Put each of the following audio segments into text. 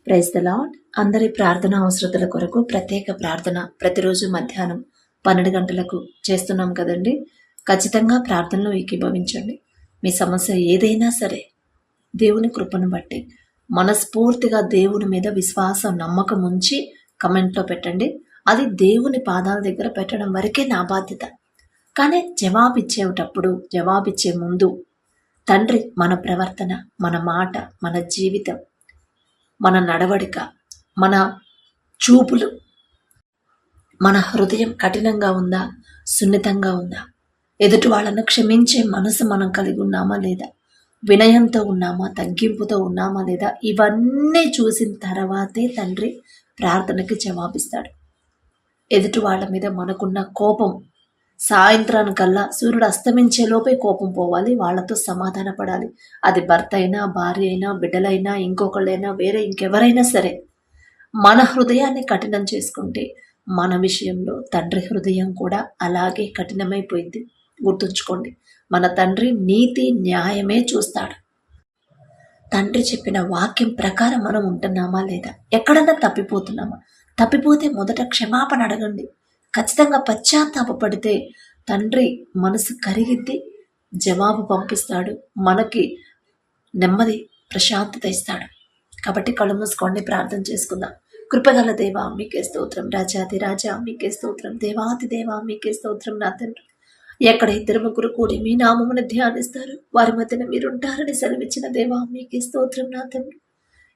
Praise the lord. అందరి ప్రార్థన అవసరతల కొరకు ప్రత్యేక ప్రార్థన ప్రతిరోజు మధ్యాహ్నం 12 గంటలకు చేస్తున్నాం కదండి. ఖచ్చితంగా ప్రార్థనలో ఏకీభవించండి. మీ సమస్య ఏదైనా సరే దేవుని కృపను బట్టి మనస్ఫూర్తిగా దేవుని మీద విశ్వాసం నమ్మకం ఉంచి కమెంట్లో పెట్టండి. అది దేవుని పాదాల దగ్గర పెట్టడం వరకే నా బాధ్యత. కానీ జవాబిచ్చే ముందు తండ్రి మన ప్రవర్తన, మన మాట, మన జీవితం, మన నడవడిక, మన చూపులు, మన హృదయం కఠినంగా ఉందా, సున్నితంగా ఉందా, ఎదుటి వాళ్ళను క్షమించే మనసు మనం కలిగి ఉన్నామా లేదా, వినయంతో ఉన్నామా, తగ్గింపుతో ఉన్నామా లేదా, ఇవన్నీ చూసిన తర్వాతే తండ్రి ప్రార్థనకి జవాబిస్తాడు. ఎదుటి వాళ్ళ మీద మనకున్న కోపం సాయంత్రానికల్లా సూర్యుడు అస్తమించే లోపే కోపం పోవాలి. వాళ్ళతో సమాధాన పడాలి. అది భర్త అయినా, భార్య అయినా, బిడ్డలైనా, ఇంకొకళ్ళైనా, వేరే ఇంకెవరైనా సరే మన హృదయాన్ని కఠినం చేసుకుంటే మన విషయంలో తండ్రి హృదయం కూడా అలాగే కఠినమైపోయింది. గుర్తుంచుకోండి, మన తండ్రి నీతి న్యాయమే చూస్తాడు. తండ్రి చెప్పిన వాక్యం ప్రకారం మనం ఉంటున్నామా లేదా, ఎక్కడన్నా తప్పిపోతే మొదట క్షమాపణ అడగండి. ఖచ్చితంగా పశ్చాత్తాపడితే తండ్రి మనసు కరిగిద్ది, జవాబు పంపిస్తాడు, మనకి నెమ్మది, ప్రశాంతత ఇస్తాడు. కాబట్టి కళ్ళు మూసుకోండి, ప్రార్థన చేసుకుందాం. కృపగల దేవా మీకే స్తోత్రం, రాజాది రాజా మీకే స్తోత్రం, దేవాది దేవా మీకే స్తోత్రం. నా తండ్రి, ఎక్కడ 2-3 కూడి మీ నామమును ధ్యానిస్తారు వారి మధ్యన మీరుంటారని సెలవిచ్చిన దేవా మీకే స్తోత్రం. నా తండ్రి,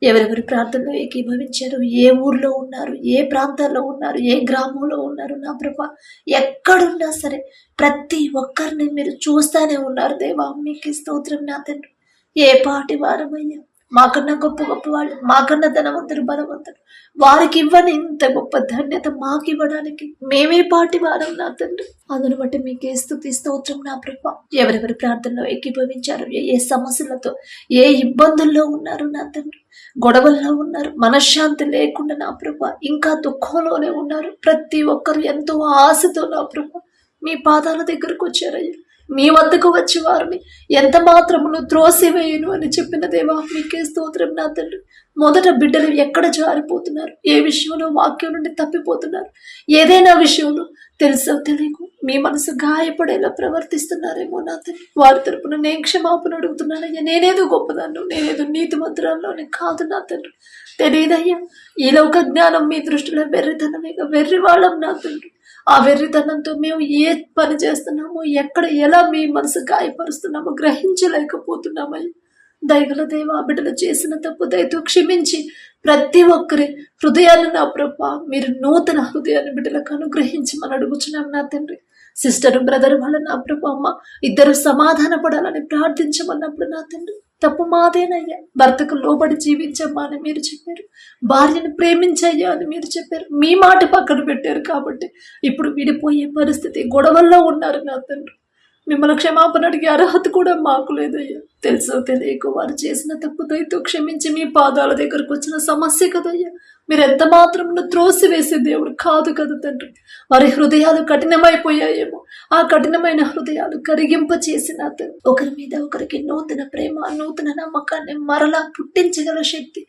ఎవరెవరి ప్రార్థనలో ఏకీభవించారు, ఏ ఊర్లో ఉన్నారు, ఏ ప్రాంతాల్లో ఉన్నారు, ఏ గ్రామంలో ఉన్నారు, నా ప్రభా ఎక్కడున్నా సరే ప్రతి ఒక్కరిని మీరు చూస్తానే ఉన్నారు దేవా మీకే స్తోత్రం. నా తండ్రి, ఏ పాటి వారమయ్యా, మాకన్నా గొప్ప వాళ్ళు, మాకన్నా ధనవంతులు, బలవంతులు, వారికి ఇవ్వని ఇంత గొప్ప ధన్యత మాకు ఇవ్వడానికి మేమే పాటి వారం. నా తండ్రి, అందును బట్టి మీకే స్తుతి స్తోత్రం. నా ప్రభా, ఎవరెవరి ప్రార్థనలో ఏకీభవించారు, ఏ సమస్యలతో, ఏ ఇబ్బందుల్లో ఉన్నారు, నా తండ్రి గొడవల్లో ఉన్నారు, మనశ్శాంతి లేకుండా నా ప్రభా ఇంకా దుఃఖంలోనే ఉన్నారు, ప్రతి ఒక్కరు ఎంతో ఆశతో నా ప్రభా మీ పాదాల దగ్గరకు వచ్చారయ్యా. మీ వద్దకు వచ్చి వారిని ఎంత మాత్రమును త్రోసివేయను అని చెప్పిన దేవా మీకే స్తోత్రం. నా తండ్రి, మొదట బిడ్డలు ఎక్కడ జారిపోతున్నారు, ఏ విషయంలో వాక్యం నుండి తప్పిపోతున్నారు, ఏదైనా విషయంలో తెలుసో తెలియకు మీ మనసు గాయపడేలా ప్రవర్తిస్తున్నారేమో నా తండ్రి, వారి తరపున నేను క్షమాపణ అడుగుతున్నానయ్యా. నేనేదో గొప్పదాన్ని, నేనేదో నీతిమంతురాల్లోనే కాదు నా తండ్రి, తెలియదయ్యా. ఈ లోక జ్ఞానం మీ దృష్టిలో వెర్రితనమేగా, వెర్రి వాళ్ళం నా తండ్రి. ఆ వెర్రితనంతో మేము ఏ పని చేస్తున్నామో, ఎక్కడ ఎలా మీ మనసు గాయపరుస్తున్నామో గ్రహించలేకపోతున్నామయ్యా. దయగల దేవా, బిడ్డలు చేసిన తప్పు దయతో క్షమించి ప్రతి ఒక్కరి హృదయాన్ని నా ప్రభా మీరు నూతన హృదయాన్ని బిడ్డలకు అనుగ్రహించమని అడుగుచున్నాం నా తండ్రి. సిస్టర్ బ్రదర్ వాళ్ళ నా ప్రభా అమ్మ ఇద్దరు సమాధాన పడాలని ప్రార్థించమన్నప్పుడు నా తండ్రి తప్పు మాదేనయ్యా. భర్తకు లోబడి జీవించమ్మా అని మీరు చెప్పారు, భార్యను ప్రేమించయ్యా అని మీరు చెప్పారు. మీ మాట పక్కన పెట్టారు కాబట్టి ఇప్పుడు విడిపోయే పరిస్థితి, గొడవల్లో ఉన్నారు నా తండ్రి. మిమ్మల్ని క్షమాపణ అడిగే అర్హత కూడా మాకు లేదయ్యా. తెలుసో తెలియక వారు చేసిన తప్పు దయతో క్షమించి మీ పాదాల దగ్గరకు వచ్చిన సమస్య కదయ్యా. మీరు ఎంత మాత్రం త్రోసివేసే దేవుడు కాదు కదా తండ్రి. వారి హృదయాలు కఠినమైపోయాయేమో, ఆ కఠినమైన హృదయాలు కరిగింప చేసిన ఒకరి మీద ఒకరికి నూతన ప్రేమ, నూతన నమ్మకాన్ని మరలా పుట్టించగల శక్తి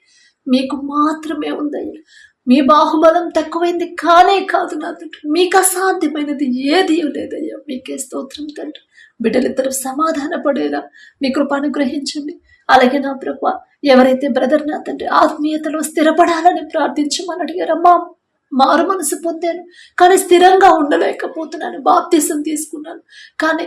మీకు మాత్రమే ఉందయ్యా. మీ బాహుబలం తక్కువైంది కానే కాదు నా తండ్రి, మీకు అసాధ్యమైనది ఏది లేదయ్యా. మీకే స్తోత్రం తండ్రి. బిడ్డలిద్దరూ సమాధాన పడేలా మీ కృప అనుగ్రహించండి. అలాగే నా ప్రభా, ఎవరైతే బ్రదర్ నా తండ్రి ఆత్మీయతలో స్థిరపడాలని ప్రార్థించమని అడిగారమ్మా, మారు మనసు పొందాను కానీ స్థిరంగా ఉండలేకపోతున్నాను. బాప్తిసం తీసుకున్నాను కానీ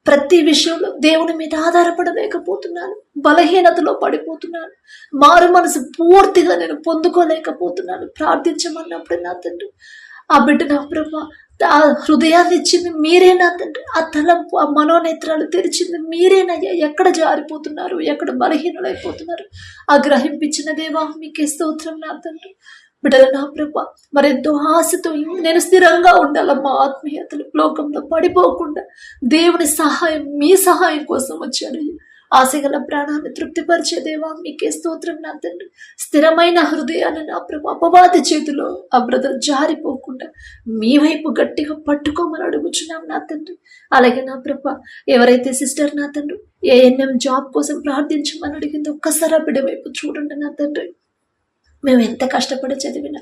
ప్రతి విషయంలో దేవుని మీద ఆధారపడలేకపోతున్నాను. బలహీనతలో పడిపోతున్నాను. మారు మనసు పూర్తిగా నేను పొందుకోలేకపోతున్నాను. ప్రార్థించమన్నప్పుడు నా తండ్రి ఆ బిడ్డ నా ప్రభా ఆ హృదయాన్ని ఇచ్చింది మీరే నా తండ్రి. ఆ తలంపు, ఆ మనోనేత్రాలు తెరిచింది మీరేనయ్యా. ఎక్కడ జారిపోతున్నారు, ఎక్కడ బలహీనులైపోతున్నారు ఆ గ్రహింపించిన దేవా మీకే స్తోత్రం నా తండ్రి. బిడ్డల నా ప్రభా మరెంతో ఆశతో నేను స్థిరంగా ఉండాలమ్మా. ఆత్మీయతలు లోకంలో పడిపోకుండా దేవుని సహాయం, మీ సహాయం కోసం వచ్చాడు. ఆశగల ప్రాణాన్ని తృప్తిపరిచే దేవా మీకే స్తోత్రం నా తండ్రి. స్థిరమైన హృదయాన్ని నా ప్రభు అపవాది చేతిలో ఆ బ్రదర్ జారిపోకుండా మీ వైపు గట్టిగా పట్టుకోమని అడుగుచున్నాం నా తండ్రి. అలాగే నా ప్రభు ఎవరైతే సిస్టర్ నా తండ్రి ANM జాబ్ కోసం ప్రార్థించమని అడిగిందో ఒక్కసారి బిడ్డ వైపు చూడండి నా తండ్రి. మేము ఎంత కష్టపడి చదివినా,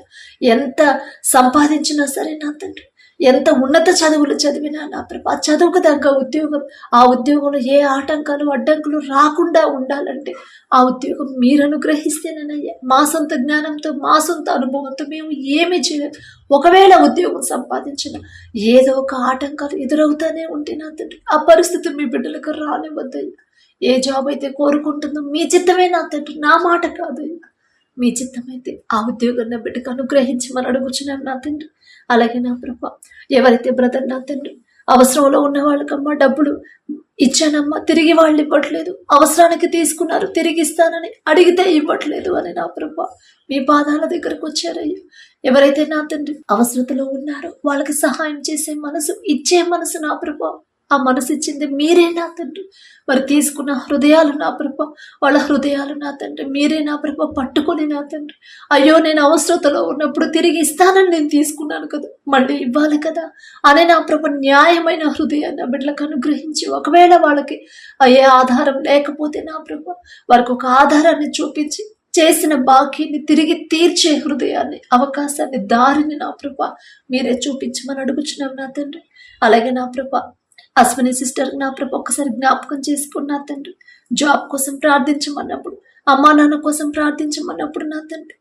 ఎంత సంపాదించినా సరే నా తండ్రి, ఎంత ఉన్నత చదువులు చదివినా నా ప్రభు, ఆ చదువుకు తగ్గ ఉద్యోగం, ఆ ఉద్యోగంలో ఏ ఆటంకాలు అడ్డంకులు రాకుండా ఉండాలంటే ఆ ఉద్యోగం మీరు అనుగ్రహిస్తేనయ్యా. మా సొంత జ్ఞానంతో, మా సొంత అనుభవంతో మేము ఏమీ చేయలేం. ఒకవేళ ఉద్యోగం సంపాదించిన ఏదో ఒక ఆటంకాలు ఎదురవుతానే ఉంటే నా తండ్రి, ఆ పరిస్థితి మీ బిడ్డలకు రానివ్వద్దయ్యా. ఏ జాబ్ అయితే కోరుకుంటుందో మీ చిత్తమే నా తండ్రి, నా మాట కాదయ్యా. మీ చిత్తమైతే ఆ ఉద్యోగం నా బిడ్డకు అనుగ్రహించమని అడుగుచున్నాం నా తండ్రి. అలాగే నా ప్రభా, ఎవరైతే బ్రదర్ నా తండ్రి అవసరంలో ఉన్న వాళ్ళకమ్మా డబ్బులు ఇచ్చానమ్మా, తిరిగి వాళ్ళు ఇవ్వట్లేదు, అవసరానికి తీసుకున్నారు తిరిగి ఇస్తానని అడిగితే ఇవ్వట్లేదు అని నా ప్రభా మీ పాదాల దగ్గరకు వచ్చారయ్యా. ఎవరైతే నా తండ్రి అవసరతలో ఉన్నారో వాళ్ళకి సహాయం చేసే మనసు, ఇచ్చే మనసు నా ప్రభా, ఆ మనసు ఇచ్చింది మీరే నా తండ్రి. మరి తీసుకున్న హృదయాలు నా ప్రభ, వాళ్ళ హృదయాలు నా తండ్రి మీరే నా ప్రభ పట్టుకొని నా తండ్రి, అయ్యో నేను అవసరతలో ఉన్నప్పుడు తిరిగి ఇస్తానని నేను తీసుకున్నాను కదా, మళ్ళీ ఇవ్వాలి కదా అనే నా ప్రభ న్యాయమైన హృదయాన్ని నా బిడ్డలకు అనుగ్రహించి, ఒకవేళ వాళ్ళకి అయ్యే ఆధారం లేకపోతే నా ప్రభ వారికి ఒక ఆధారాన్ని చూపించి చేసిన బాకీని తిరిగి తీర్చే హృదయాన్ని, అవకాశాన్ని, దారిని నా ప్రభ మీరే చూపించమని అడుగుచున్నాం నా తండ్రి. అలాగే నా ప్రభ అశ్విని సిస్టర్ నా ప్రభ ఒక్కసారి జ్ఞాపకం చేసుకున్నా తండ్రి, జాబ్ కోసం ప్రార్థించమన్నప్పుడు, అమ్మా నాన్న కోసం ప్రార్థించమన్నప్పుడు నా తండ్రి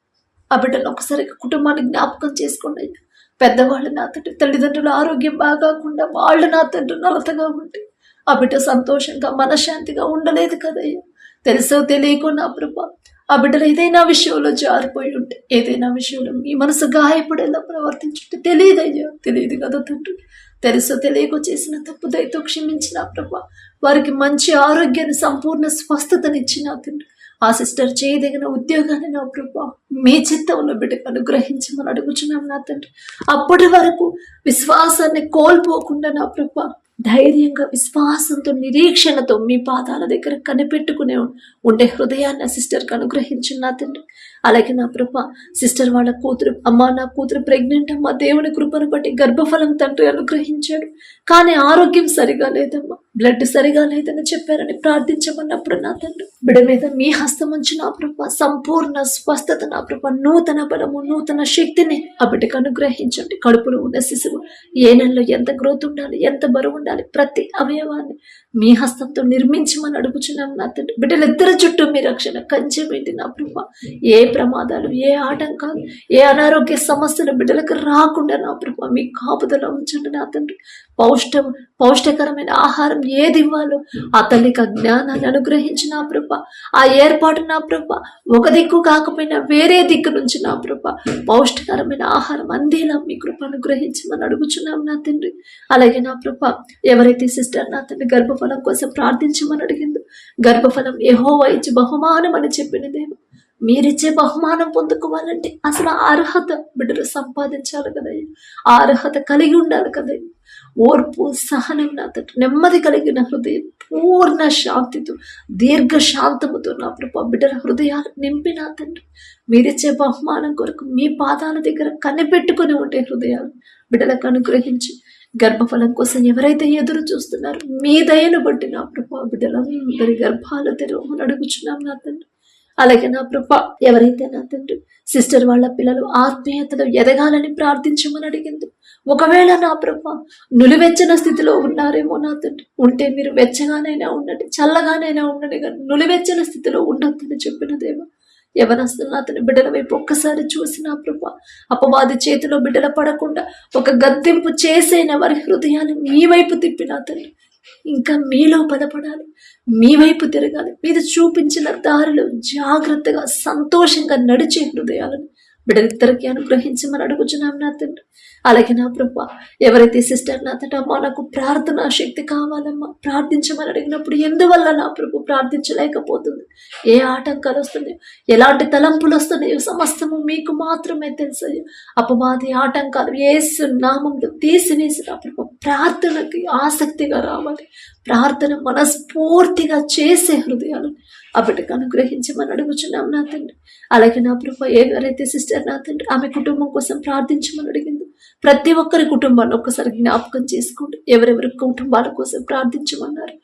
ఆ బిడ్డలు ఒకసారి కుటుంబాన్ని జ్ఞాపకం చేసుకోండి అయ్యా. పెద్దవాళ్ళు నా తండ్రి, తల్లిదండ్రుల ఆరోగ్యం బాగాకుండా వాళ్ళు నా తండ్రి నలతగా ఉంటే ఆ బిడ్డ సంతోషంగా మనశ్శాంతిగా ఉండలేదు కదయ్యా. తెలుసో తెలియకో నా ప్రభ ఆ బిడ్డలు ఏదైనా విషయంలో జారిపోయి ఉంటే, ఏదైనా విషయంలో మీ మనసు గాయపడేలా ప్రవర్తించుంటే తెలియదయ్యా, తెలియదు కదా తండ్రి. తెలుసో తెలియకో చేసిన తప్పు దయతో క్షమించిన ప్రభా వారికి మంచి ఆరోగ్యాన్ని, సంపూర్ణ స్వస్థతనిచ్చిన తండ్రి, ఆ సిస్టర్ చేయదగిన ఉద్యోగాన్ని నా ప్రభా మీ చిత్తంలో బిడ్డకు అనుగ్రహించమని అడుగుచున్నాం నా తండ్రి. అప్పటి వరకు విశ్వాసాన్ని కోల్పోకుండా నా ప్రభా ధైర్యంగా, విశ్వాసంతో, నిరీక్షణతో మీ పాదాల దగ్గర కనిపెట్టుకునే ఉండే హృదయాన్ని ఆ సిస్టర్కి అనుగ్రహించిన నా తండ్రి. అలాగే నా ప్రభా సిస్టర్ వాళ్ళ కూతురు, అమ్మా నా కూతురు ప్రెగ్నెంట్ అమ్మా, దేవుని కృపను బట్టి గర్భఫలం తండ్రి అనుగ్రహించాడు, కానీ ఆరోగ్యం సరిగా లేదమ్మా, బ్లడ్ సరిగా లేదని చెప్పారని ప్రార్థించమన్నప్పుడు నా తండ్రి బిడ్డ మీద మీ హస్తం ఉంచి నా ప్రభా సంపూర్ణ స్వస్థత నా ప్రభా, నూతన బలము, నూతన శక్తిని ఆ బిడ్డకు అనుగ్రహించండి. కడుపులో ఉన్న శిశువు ఏ నెలలో ఎంత గ్రోత్ ఉండాలి, ఎంత బరువు ఉండాలి, ప్రతి అవయవాన్ని మీ హస్తంతో నిర్మించమని అడుగుచున్నాం నా తండ్రి. బిడ్డలిద్దరి చుట్టూ మీ రక్షణ కంచె పెట్టి నా ప్రభా ఏ ప్రమాదాలు, ఏ ఆటంకాలు, ఏ అనారోగ్య సమస్యలు బిడ్డలకు రాకుండా నా ప్రభా మీ కాపుదల ఉంచండి నా తండ్రి. పౌష్టికరమైన ఆహారం ఏది ఇవ్వాలో ఆ తల్లికి జ్ఞానాన్ని అనుగ్రహించి నా ప్రభా, ఆ ఏర్పాటు నా ప్రభా ఒక దిక్కు కాకపోయినా వేరే దిక్కు నుంచి నా ప్రభా పౌష్టికరమైన ఆహారం అందేలా మీ కృప అనుగ్రహించమని అడుగుచున్నాం నా తండ్రి. అలాగే నా ప్రభా ఎవరైతే సిస్టర్ నా తండ్రి గర్భఫలం కోసం ప్రార్థించమని అడిగిందో, గర్భఫలం యెహోవా ఇచ్చి బహుమానం అని చెప్పినదేమో, మీరిచ్చే బహుమానం పొందుకోవాలంటే అసలు ఆ అర్హత బిడ్డలు సంపాదించాలి కదయ్యా, ఆ అర్హత కలిగి ఉండాలి కదయ్యా. ఓర్పు, సహనం నా తండ్రి, నెమ్మది కలిగిన హృదయం, పూర్ణ శాంతితో, దీర్ఘ శాంతముతో నా ప్రభా బిడ్డల హృదయాలు నింపి నా తండ్రి మీరిచ్చే బహుమానం కొరకు మీ పాదాల దగ్గర కనిపెట్టుకుని ఉండే హృదయాలు బిడ్డలకు అనుగ్రహించి, గర్భఫలం కోసం ఎవరైతే ఎదురు చూస్తున్నారో మీ దయను బట్టి నా ప్రభా బిడ్డలందరి గర్భాలు తెరవమని అడుగుచున్నాం నా తండ్రి. అలాగే నా ప్రభా ఎవరైతే నా తండ్రి సిస్టర్ వాళ్ళ పిల్లలు ఆత్మీయతలో ఎదగాలని ప్రార్థించమని అడిగింది, ఒకవేళ నా ప్రభా నులివెచ్చని స్థితిలో ఉన్నారేమో నా తండ్రి, ఉంటే మీరు వెచ్చగానైనా ఉండండి, చల్లగానైనా ఉండండి, కానీ నులివెచ్చని స్థితిలో ఉండొద్దని చెప్పినదేమో. ఎవరస్తున్న అతని బిడ్డల వైపు ఒక్కసారి చూసి నా ప్రభా అపవాది చేతిలో బిడ్డల పడకుండా ఒక గద్దెంపు చేసైన వారి హృదయాన్ని మీ వైపు తిప్పిన తండ్రి ఇంకా మీలో బలపడాలి, మీ వైపు తిరగాలి, మీరు చూపించిన దారిలో జాగ్రత్తగా సంతోషంగా నడిచే హృదయాలను బిడ్డలిద్దరికి అనుగ్రహించమని అడుగుచున్నాం నా తండ్రి. అలాగే నా ప్రభా ఎవరైతే సిస్టర్ నా తండ్రి అమ్మా నాకు ప్రార్థనా శక్తి కావాలమ్మా ప్రార్థించమని అడిగినప్పుడు ఎందువల్ల నా ప్రభు ప్రార్థించలేకపోతుంది, ఏ ఆటంకాలు వస్తున్నాయో, ఎలాంటి తలంపులు వస్తున్నాయో సమస్తము మీకు మాత్రమే తెలుసయ్యో. అపవాది ఆటంకాలు యేసు నామంలో తీసివేసి నా ప్రభు ప్రార్థనకి ఆసక్తిగా రావాలి, ప్రార్థన మనస్ఫూర్తిగా చేసే హృదయాలు ఆ బిడ్డకు అనుగ్రహించమని అడుగుచున్నాం నా తండ్రి. అలాగే నా ప్రభు ఎవరైతే సిస్టర్ నా తండ్రి ఆమె కుటుంబం కోసం ప్రార్థించమని అడిగిందో, ప్రతి ఒక్కరి కుటుంబాన్ని ఒక్కసారి జ్ఞాపకం చేసుకోండి. ఎవరెవరి కుటుంబాల కోసం ప్రార్థించమన్నారు,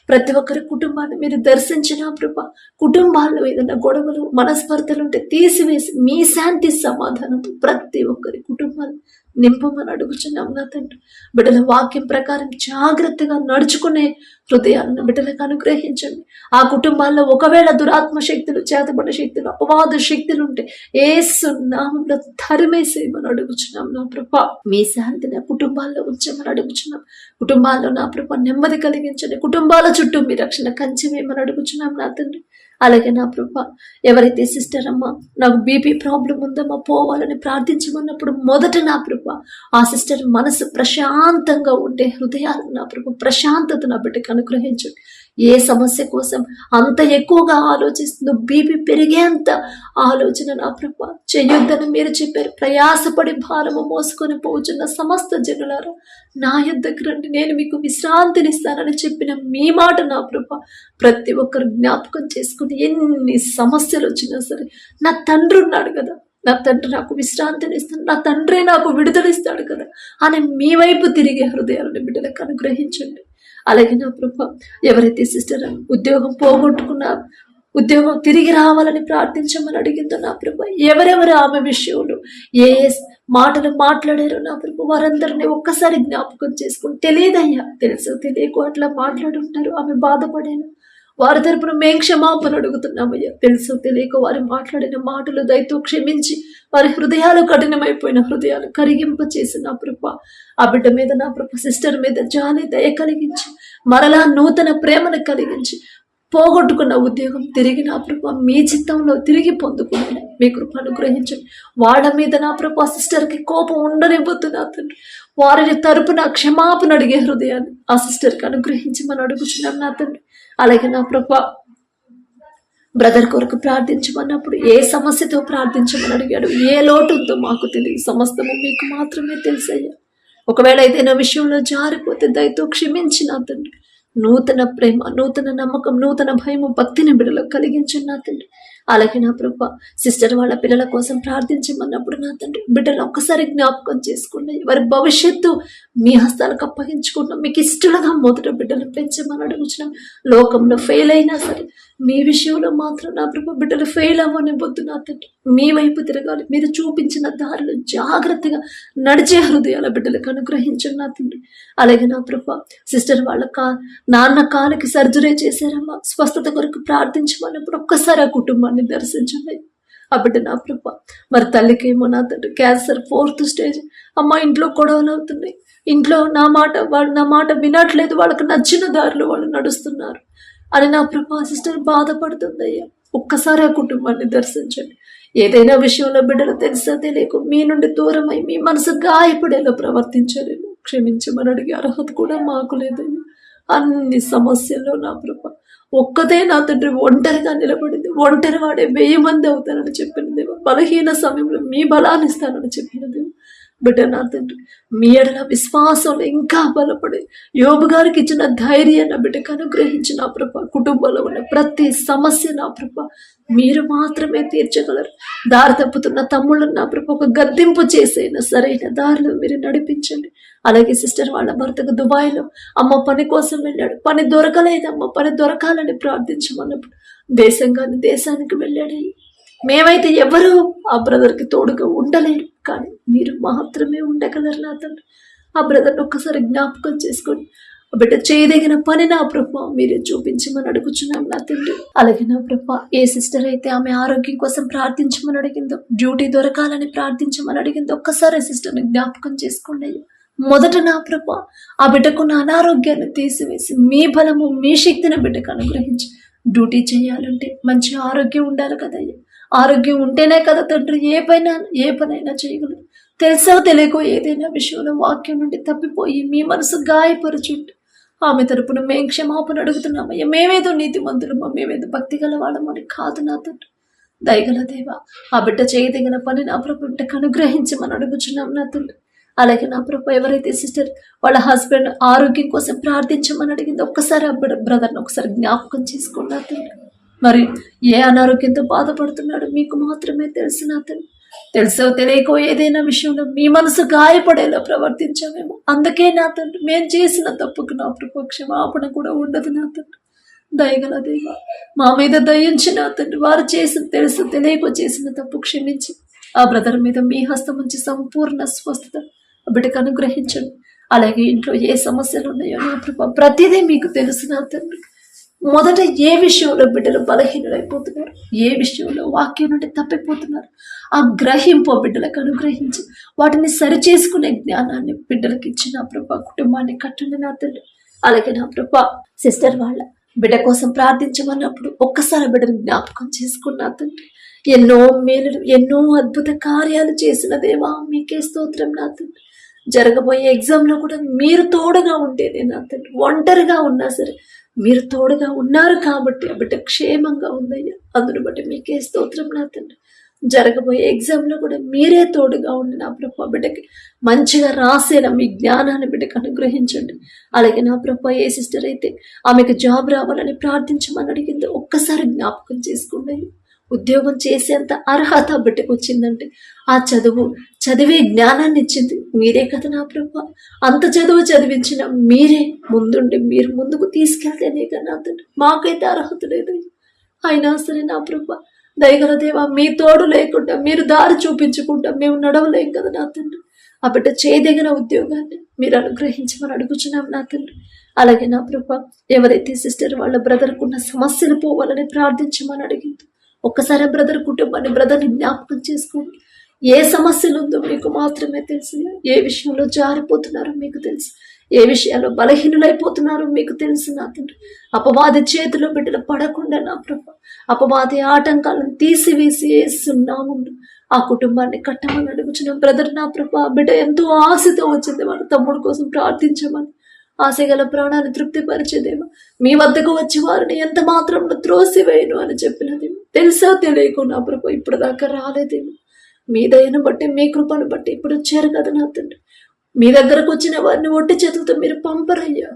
ప్రతి ఒక్కరి కుటుంబాన్ని మీరు దర్శించిన ప్రభా. కుటుంబాల్లో ఏదైనా గొడవలు మనస్పర్ధలు ఉంటే తీసివేసి మీ శాంతి సమాధానంతో ప్రతి ఒక్కరి కుటుంబాన్ని నింపమని అడుగుచున్నాం నా తండ్రి. బిడ్డల వాక్యం ప్రకారం జాగ్రత్తగా నడుచుకునే హృదయాలను బిడ్డలకు అనుగ్రహించండి. ఆ కుటుంబాల్లో ఒకవేళ దురాత్మ శక్తులు, చేతబడ్డ శక్తులు, అపవాద శక్తులు ఉంటే యేసు నామములో తరిమేసేయమని అడుగుచున్నాం నా ప్రభా. మీ శాంతిని ఆ కుటుంబాల్లో ఉంచమని అడుగుచున్నాం. కుటుంబాల్లో నా ప్రభా నెమ్మది కలిగించండి. కుటుంబాల చుట్టూ మీ రక్షణ కంచె వేయమని అడుగుచున్నాం నా తండ్రి. అలాగే నా ప్రభా, ఎవరైతే సిస్టర్ అమ్మ నాకు బీపీ ప్రాబ్లం ఉందమ్మా పోవాలని ప్రార్థించమన్నప్పుడు మొదట నా ప్రభా ఆ సిస్టర్ మనసు ప్రశాంతంగా ఉండే హృదయాలు నా ప్రభా ప్రశాంతత నా బిడ్డకు అనుగ్రహించండి. ఏ సమస్య కోసం అంత ఎక్కువగా ఆలోచిస్తుందో, బీపీ పెరిగేంత ఆలోచన నా ప్రభా చెయ్యొద్దని మీరు చెప్పారు. ప్రయాసపడి భారము మోసుకొని పోచున్న సమస్త జనులారా నా యొద్దకు రండి, నేను మీకు విశ్రాంతినిస్తానని చెప్పిన మీ మాట నా ప్రభా ప్రతి ఒక్కరు జ్ఞాపకం చేసుకుని ఎన్ని సమస్యలు వచ్చినా సరే నా తండ్రి ఉన్నాడు కదా, నా తండ్రి నాకు విశ్రాంతిని ఇస్తాడు, నా తండ్రే నాకు విడుదలిస్తాడు కదా అని మీ వైపు తిరిగే హృదయాలను బిడ్డలకు అనుగ్రహించండి. అలాగే నా ప్రభా, ఎవరైతే సిస్టర్ ఉద్యోగం పోగొట్టుకున్నారు, ఉద్యోగం తిరిగి రావాలని ప్రార్థించమని అడిగిందో నా ప్రభా, ఎవరెవరు ఆమె విషయంలో ఏ మాటలు మాట్లాడారో నా ప్రభా వారందరినీ ఒక్కసారి జ్ఞాపకం చేసుకుని, తెలియదయ్యా తెలుసు తెలియకు అట్లా మాట్లాడుంటారు, ఆమె బాధపడేను, వారి తరపున మేము క్షమాపణ అడుగుతున్నామయ్యా. తెలుసు తెలియక వారు మాట్లాడిన మాటలు దయతో క్షమించి వారి హృదయాలు కఠినమైపోయిన హృదయాలు కరిగింప చేసి నా ప్రభా ఆ బిడ్డ మీద నా ప్రభా సిస్టర్ మీద జాలి దయ కలిగించి మరలా నూతన ప్రేమను కలిగించి పోగొట్టుకున్న ఉద్యోగం తిరిగి నా ప్రభా మీ చిత్తంలో తిరిగి పొందుకుని మీ కృప అనుగ్రహించండి. వాళ్ళ మీద నా ప్రభా సిస్టర్కి కోపం ఉండనివ్వద్దు నా తండ్రి. వారిని తరపున క్షమాపణ అడిగే హృదయాన్ని ఆ సిస్టర్కి అనుగ్రహించి మనం అడుగుచున్నాం నా తండ్రి. అలాగే నా ప్రభా బ్రదర్ కొరకు ప్రార్థించమన్నప్పుడు ఏ సమస్యతో ప్రార్థించమని అడిగాడు, ఏ లోటు ఉందో మాకు తెలియదు, సమస్తము మీకు మాత్రమే తెలుసయ్యా. ఒకవేళ ఏదైనా విషయంలో జారిపోతే దయతో క్షమించి నా తండ్రి. నూతన ప్రేమ, నూతన నమ్మకం, నూతన భయము, భక్తిని బిడ్డలకు కలిగించండి నా తండ్రి. అలాగే నా ప్రభా సిస్టర్ వాళ్ళ పిల్లల కోసం ప్రార్థించమన్నప్పుడు నా తండ్రి బిడ్డలు ఒక్కసారి జ్ఞాపకం చేసుకోండి. వారి భవిష్యత్తు మీ హస్తాలకు అప్పగించుకుంటున్నాం. మీకు ఇష్టలుగా మొదట బిడ్డలు పెంచమని అడుగుతున్నాం. లోకంలో ఫెయిల్ అయినా సరే మీ విషయంలో మాత్రం నా ప్రభా బిడ్డలు ఫెయిల్ అవ్వనివ్వద్దు నా తండ్రి. మీ వైపు తిరగాలి, మీరు చూపించిన దారిలో జాగ్రత్తగా నడిచే హృదయాల బిడ్డలకు అనుగ్రహించండి నా తండ్రి. అలాగే నా ప్రభా సిస్టర్ వాళ్ళ నాన్న కాలుకి సర్జరీ చేశారమ్మా, స్వస్థత కొరకు ప్రార్థించమన్నప్పుడు ఒక్కసారి ఆ కుటుంబాన్ని దర్శించండి. ఆ బిడ్డ నా ప్రభా మరి తల్లికి ఏమో నా తండ్రి క్యాన్సర్ 4th స్టేజ్, అమ్మ ఇంట్లో గొడవలు అవుతున్నాయి, ఇంట్లో వాళ్ళు నా మాట వినట్లేదు, వాళ్ళకి నచ్చిన దారిలో వాళ్ళు నడుస్తున్నారు అని నా ప్రభా సిస్టర్ బాధపడుతుందయ్యా. ఒక్కసారి ఆ కుటుంబాన్ని దర్శించండి. ఏదైనా విషయంలో బిడ్డలు తెలుసా తెలియకు మీ నుండి దూరమై మీ మనసు గాయపడేలా ప్రవర్తించలేము, క్షమించమని అడిగే అర్హత కూడా మాకు లేదయ్యా. అన్ని సమస్యల్లో నా ప్రభా ఒక్కతే నా తండ్రి ఒంటరిగా నిలబడింది. ఒంటరి వాడే 1000 మంది అవుతానని చెప్పినది, బలహీన సమయంలో మీ బలాన్ని ఇస్తానని చెప్పినది. బిడ్డ నా తండ్రి మీ ఎడల విశ్వాసంలో ఇంకా బలపడి యోబు గారికి ఇచ్చిన ధైర్యాన్ని బిడ్డకు అనుగ్రహించి నా ప్రభా కుటుంబంలో ఉన్న ప్రతి సమస్య నా ప్రభా మీరు మాత్రమే తీర్చగలరు. దారి తప్పుతున్న తమ్ముళ్ళను నా ప్రభా ఒక గద్దింపు చేసైనా సరైన దారిలో మీరు నడిపించండి. అలాగే సిస్టర్ వాళ్ళ భర్తకు దుబాయ్లో అమ్మ పని కోసం వెళ్ళాడు, పని దొరకలేదమ్మ, పని దొరకాలని ప్రార్థించమన్నప్పుడు దేశానికి వెళ్ళాడు. మేమైతే ఎవరు ఆ బ్రదర్కి తోడుగా ఉండలేరు, కానీ మీరు మాత్రమే ఉండగలరు నా తండ్రి. ఆ బ్రదర్ని ఒక్కసారి జ్ఞాపకం చేసుకోండి. బిడ్డ చేయదగిన పని నా ప్రభా మీరే చూపించమని అడుగుచున్నాం నా తండ్రి. అలాగే నా ప్రభా ఏ సిస్టర్ అయితే ఆమె ఆరోగ్యం కోసం ప్రార్థించమని అడిగిందో, డ్యూటీ దొరకాలని ప్రార్థించమని అడిగిందో ఒక్కసారి సిస్టర్ని జ్ఞాపకం చేసుకోండి. మొదట నా ప్రభా ఆ బిడ్డకున్న అనారోగ్యాన్ని తీసివేసి మీ బలము మీ శక్తిని బిడ్డకు అనుగ్రహించి డ్యూటీ చేయాలంటే మంచి ఆరోగ్యం ఉండాలి కదయ్యా. ఆరోగ్యం ఉంటేనే కదా తండ్రి ఏ పనైనా చేయగలరు. తెలుసో తెలియకో ఏదైనా విషయంలో వాక్యం నుండి తప్పిపోయి మీ మనసు గాయపరచుంటే ఆమె తరపున మేము క్షమాపణ అడుగుతున్నామయ్యా. మేమేదో నీతిమంతులమో, మేమేదో భక్తి గల వాళ్ళమని కాదు నా తండ్రి. దయగల దేవా ఆ బిడ్డ చేయదగిన పని నా ప్రభు బిడ్డకు అనుగ్రహించమని అడుగుచున్నాం నా తండ్రి. అలాగే నా ప్రభు ఎవరైతే సిస్టర్ వాళ్ళ హస్బెండ్ ఆరోగ్యం కోసం ప్రార్థించమని అడిగిందో ఒక్కసారి ఆ బ్రదర్ని ఒకసారి జ్ఞాపకం చేసుకోండి నా తండ్రి. మరి ఏ అనారోగ్యంతో బాధపడుతున్నాడు మీకు మాత్రమే తెలుసు నా తండ్రి. తెలుసో తెలియకో ఏదైనా విషయంలో మీ మనసు గాయపడేలా ప్రవర్తించామేమో. అందుకే నా తండ్రి మేము చేసిన తప్పుకు నా ప్రభు క్షమాపణ కూడా ఉండదు నా తండ్రి. దయగల దేవ, మా మీద దయించి నా తండ్రి, వారు చేసిన తెలుసు తెలియకో చేసిన తప్పు క్షమించి ఆ బ్రదర్ మీద మీ హస్తం ఉంచి సంపూర్ణ స్వస్థత బిడ్డకు అనుగ్రహించండి. అలాగే ఇంట్లో ఏ సమస్యలు ఉన్నాయో నా ప్రభు ప్రతిదీ మీకు తెలుసు నా తండ్రి. మొదట ఏ విషయంలో బిడ్డలు బలహీనులైపోతున్నారు, ఏ విషయంలో వాక్యం నుండి తప్పిపోతున్నారు, ఆ గ్రహింపు బిడ్డలకు అనుగ్రహించి వాటిని సరిచేసుకునే జ్ఞానాన్ని బిడ్డలకు ఇచ్చిన ప్రభా కుటుంబాన్ని కట్టండి నా తండ్రి. అలాగే నా ప్రభా సిస్టర్ వాళ్ళ బిడ్డ కోసం ప్రార్థించమన్నప్పుడు ఒక్కసారి బిడ్డను జ్ఞాపకం చేసుకున్నా తండ్రి. ఎన్నో మేలులు ఎన్నో అద్భుత కార్యాలు చేసిన దేవా మీకే స్తోత్రం నా తండ్రి. జరగబోయే ఎగ్జామ్లో కూడా మీరు తోడుగా ఉంటేనే నా తండ్రి. ఒంటరిగా ఉన్నా సరే మీరు తోడుగా ఉన్నారు కాబట్టి ఆ బిడ్డ క్షేమంగా ఉందయ్యా. అందును బట్టి మీకే స్తోత్రం నా తండ్రి. జరగబోయే ఎగ్జామ్లో కూడా మీరే తోడుగా ఉండి నా ప్రభు బిడ్డకి మంచిగా రాసేలా మీ జ్ఞానాన్ని బిడ్డకు అనుగ్రహించండి. అలాగే నా ప్రభు ఏ సిస్టర్ అయితే ఆమెకు జాబ్ రావాలని ప్రార్థించమని అడిగిందో ఒక్కసారి జ్ఞాపకం చేసుకోండి. ఉద్యోగం చేసేంత అర్హత బిడ్డకు వచ్చిందంటే ఆ చదివే జ్ఞానాన్ని ఇచ్చింది మీరే కదా నా ప్రభు. అంత చదువు చదివించిన మీరే ముందుండి మీరు ముందుకు తీసుకెళ్తేనే కదా నా తండ్రి. మాకైతే అర్హత లేదు. అయినా సరే నా ప్రభు దయగల దేవా మీ తోడు లేకుండా మీరు దారి చూపించకుండా మేము నడవలేం కదా నా తండ్రి. ఆ బిడ్డ చేయదగిన ఉద్యోగాన్ని మీరు అనుగ్రహించమని అడుగుచున్నాం నా తండ్రి. అలాగే నా ప్రభు ఎవరైతే సిస్టర్ వాళ్ళ బ్రదర్కున్న సమస్యలు పోవాలని ప్రార్థించమని అడిగిందో ఒక్కసారి బ్రదర్ కుటుంబాన్ని బ్రదర్ని జ్ఞాపకం చేసుకోండి. ఏ సమస్యలు ఉందో మీకు మాత్రమే తెలుసు. ఏ విషయంలో జారిపోతున్నారో మీకు తెలుసు, ఏ విషయాల్లో బలహీనులైపోతున్నారో మీకు తెలుసు నా తండ్రి. అపవాది చేతిలో బిడ్డలు పడకుండా నా ప్రభు అపవాది ఆటంకాలను తీసివేసి వేస్తున్నాము. ఆ కుటుంబాన్ని కట్టమని అడుగుచున్న బ్రదర్ నా ప్రభు బిడ్డ ఎంతో ఆశతో వచ్చింది వాళ్ళ తమ్ముడు కోసం ప్రార్థించమని. ఆశగల ప్రాణాన్ని తృప్తిపరిచేదేమో మీ వద్దకు వచ్చి వారిని ఎంత మాత్రం త్రోసివేయను అని చెప్పినదేమో. తెలుసో తెలియకు నా ప్రభు ఇప్పుడు దాకా రాలేదేమో. మీ దయను బట్టి మీ కృపను బట్టి ఇప్పుడు వచ్చారు కదా నా తండ్రి. మీ దగ్గరకు వచ్చిన వారిని ఒట్టి చేతులతో మీరు పంపరయ్యా.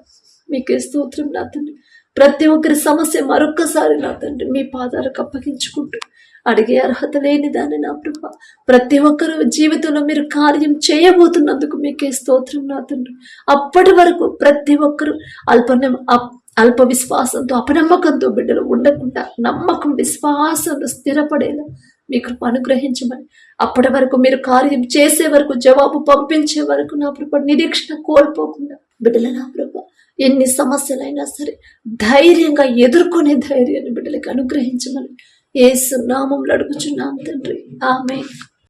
మీకే స్తోత్రం నా తండ్రి. ప్రతి ఒక్కరి సమస్య మరొక్కసారి నా తండ్రి మీ పాదాలకు అప్పగించుకుంటూ అడిగే అర్హత లేని దాన్ని నా ప్రభు ప్రతి ఒక్కరు జీవితంలో మీరు కార్యం చేయబోతున్నందుకు మీకే స్తోత్రం నా తండ్రి. అప్పటి వరకు ప్రతి ఒక్కరు అల్ప విశ్వాసంతో అపనమ్మకంతో బిడ్డలు ఉండకుండా నమ్మకం విశ్వాసంలో స్థిరపడేలా మీ కృప అనుగ్రహించమని, అప్పటి వరకు మీరు కార్యం చేసే వరకు జవాబు పంపించే వరకు నా ప్రభు నిరీక్షణ కోల్పోకుండా బిడ్డల నా ప్రభు ఎన్ని సమస్యలైనా సరే ధైర్యంగా ఎదుర్కొనే ధైర్యాన్ని బిడ్డలకు అనుగ్రహించమని యేసు నామములో అడుగుచున్నాను తండ్రి. ఆమేన్.